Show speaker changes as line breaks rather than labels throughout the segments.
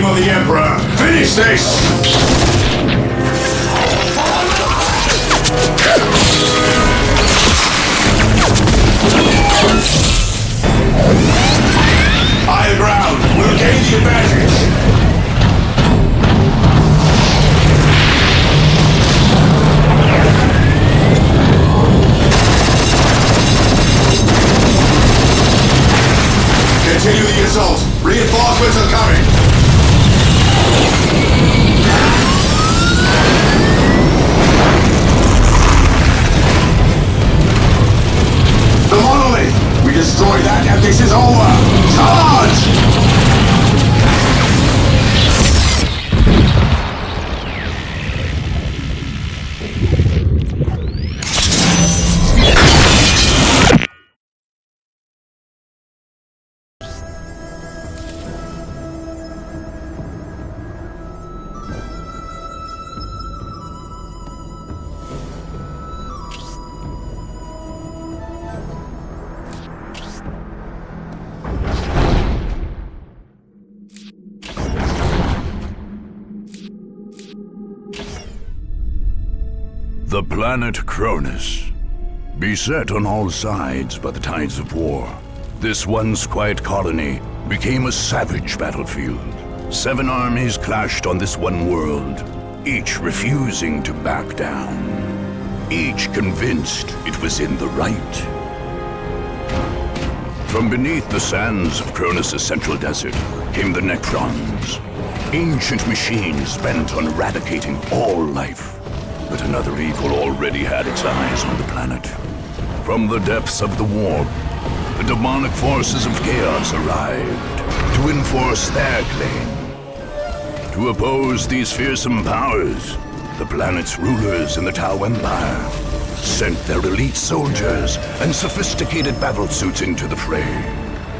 name of the Emperor, finish this! Higher ground, we'll gain the advantage! Continue the assault! Reinforcements are coming! The monolith! We destroy that and this is over! Charge!
The planet Cronus. Beset on all sides by the tides of war, this once quiet colony became a savage battlefield. 7 armies clashed on this one world, each refusing to back down. Each convinced it was in the right. From beneath the sands of Cronus' central desert came the Necrons. Ancient machines bent on eradicating all life. But another evil already had its eyes on the planet. From the depths of the warp, the demonic forces of chaos arrived to enforce their claim. To oppose these fearsome powers, the planet's rulers in the Tau Empire sent their elite soldiers and sophisticated battlesuits into the fray.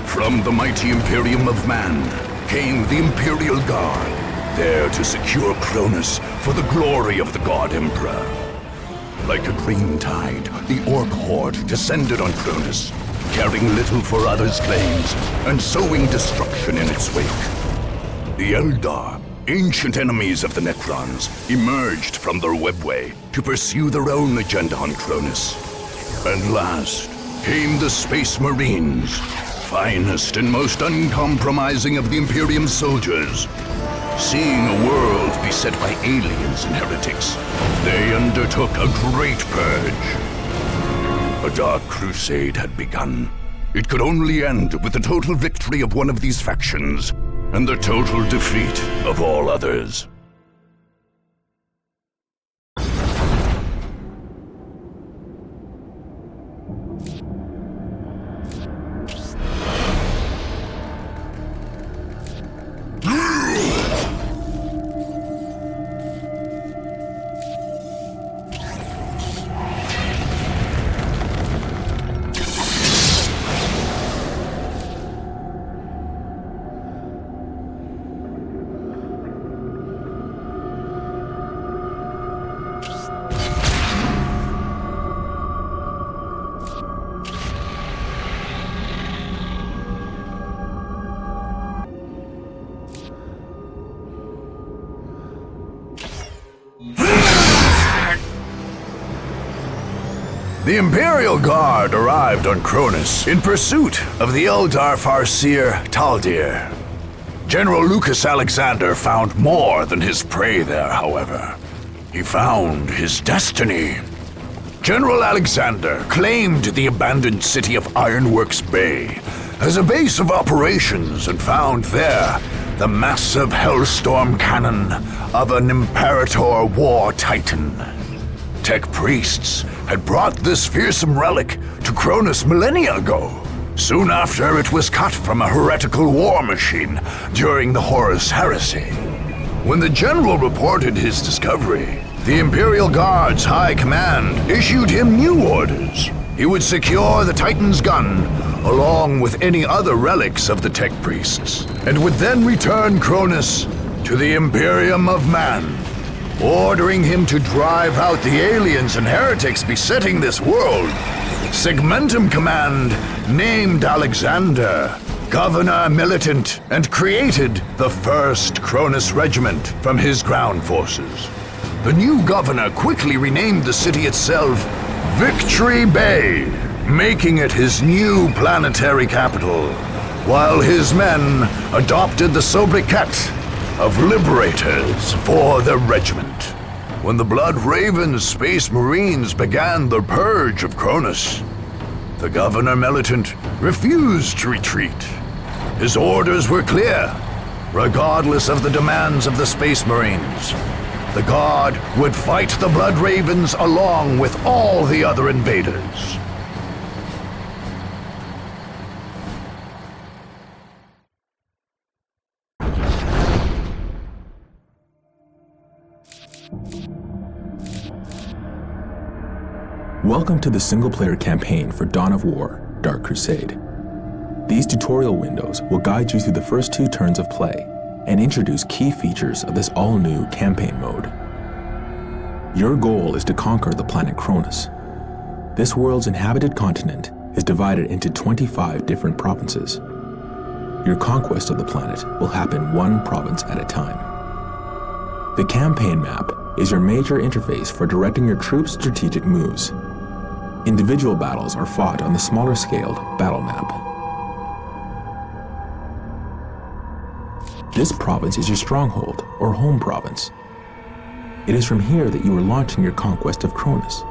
From the mighty Imperium of Man came the Imperial Guard, there to secure Cronus for the glory of the God Emperor. Like a green tide, the Orc horde descended on Cronus, caring little for others' claims and sowing destruction in its wake. The Eldar, ancient enemies of the Necrons, emerged from their webway to pursue their own agenda on Cronus. And last came the Space Marines, finest and most uncompromising of the Imperium soldiers. Seeing a world beset by aliens and heretics, they undertook a great purge. A dark crusade had begun. It could only end with the total victory of one of these factions, and the total defeat of all others. The Imperial Guard arrived on Cronus in pursuit of the Eldar Farseer Taldir. General Lucas Alexander found more than his prey there, however. He found his destiny. General Alexander claimed the abandoned city of Ironworks Bay as a base of operations and found there the massive Hellstorm cannon of an Imperator war titan. Tech priests had brought this fearsome relic to Cronus millennia ago, soon after it was cut from a heretical war machine during the Horus Heresy. When the general reported his discovery, the Imperial Guard's High Command issued him new orders. He would secure the Titan's gun, along with any other relics of the Tech priests, and would then return Cronus to the Imperium of Man, ordering him to drive out the aliens and heretics besetting this world. Segmentum Command named Alexander governor militant and created the 1st Cronus Regiment from his ground forces. The new governor quickly renamed the city itself Victory Bay, making it his new planetary capital, while his men adopted the sobriquet of Liberators for the regiment. When the Blood Ravens Space Marines began the purge of Cronus, the governor militant refused to retreat. His orders were clear. Regardless of the demands of the Space Marines, the Guard would fight the Blood Ravens along with all the other invaders.
Welcome to the single-player campaign for Dawn of War, Dark Crusade. These tutorial windows will guide you through the first 2 turns of play and introduce key features of this all-new campaign mode. Your goal is to conquer the planet Cronus. This world's inhabited continent is divided into 25 different provinces. Your conquest of the planet will happen 1 province at a time. The campaign map is your major interface for directing your troops' strategic moves. Individual battles are fought on the smaller scaled battle map. This province is your stronghold, or home province. It is from here that you are launching your conquest of Cronus.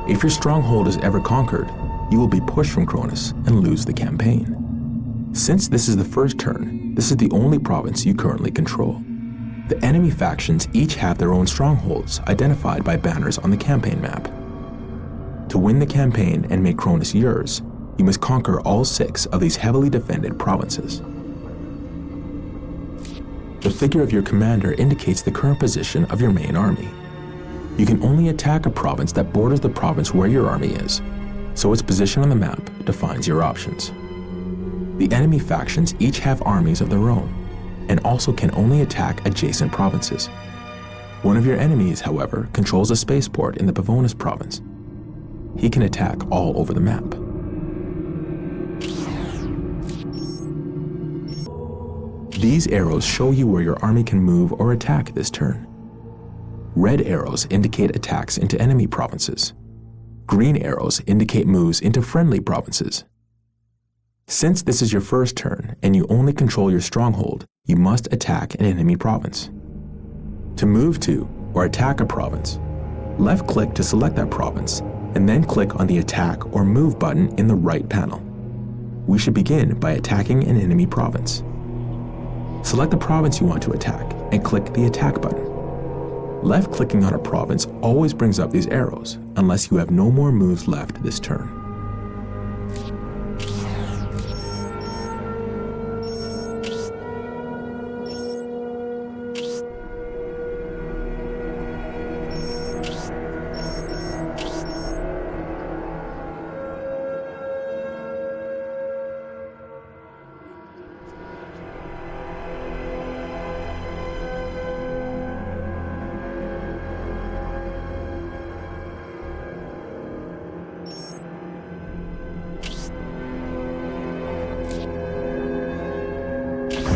If your stronghold is ever conquered, you will be pushed from Cronus and lose the campaign. Since this is the first turn, this is the only province you currently control. The enemy factions each have their own strongholds identified by banners on the campaign map. To win the campaign and make Cronus yours, you must conquer all 6 of these heavily defended provinces. The figure of your commander indicates the current position of your main army. You can only attack a province that borders the province where your army is, so its position on the map defines your options. The enemy factions each have armies of their own, and also can only attack adjacent provinces. One of your enemies, however, controls a spaceport in the Pavonis province. He can attack all over the map. These arrows show you where your army can move or attack this turn. Red arrows indicate attacks into enemy provinces. Green arrows indicate moves into friendly provinces. Since this is your first turn and you only control your stronghold, you must attack an enemy province. To move to or attack a province, left-click to select that province, and then click on the Attack or Move button in the right panel. We should begin by attacking an enemy province. Select the province you want to attack and click the Attack button. Left-clicking on a province always brings up these arrows, unless you have no more moves left this turn.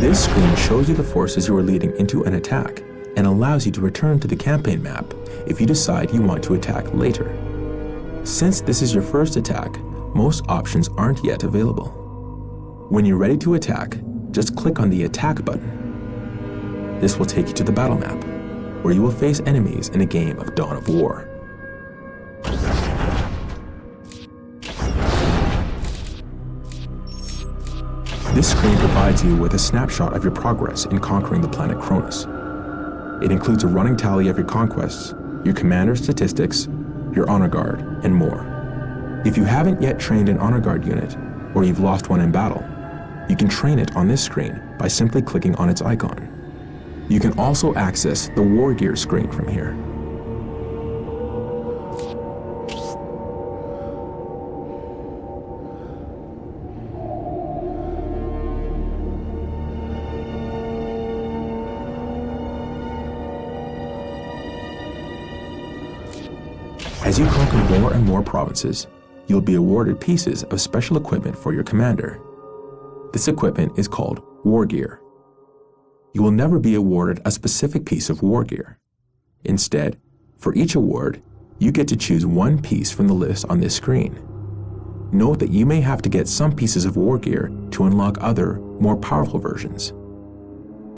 This screen shows you the forces you are leading into an attack and allows you to return to the campaign map if you decide you want to attack later. Since this is your first attack, most options aren't yet available. When you're ready to attack, just click on the Attack button. This will take you to the battle map, where you will face enemies in a game of Dawn of War. This screen provides you with a snapshot of your progress in conquering the planet Cronus. It includes a running tally of your conquests, your commander's statistics, your honor guard, and more. If you haven't yet trained an honor guard unit, or you've lost one in battle, you can train it on this screen by simply clicking on its icon. You can also access the War Gear screen from here. As you conquer more and more provinces, you'll be awarded pieces of special equipment for your commander. The This equipment is called war gear. You will never be awarded a specific piece of war gear. Instead, for each award, you get to choose one piece from the list on this screen. Note that you may have to get some pieces of war gear to unlock other, more powerful versions.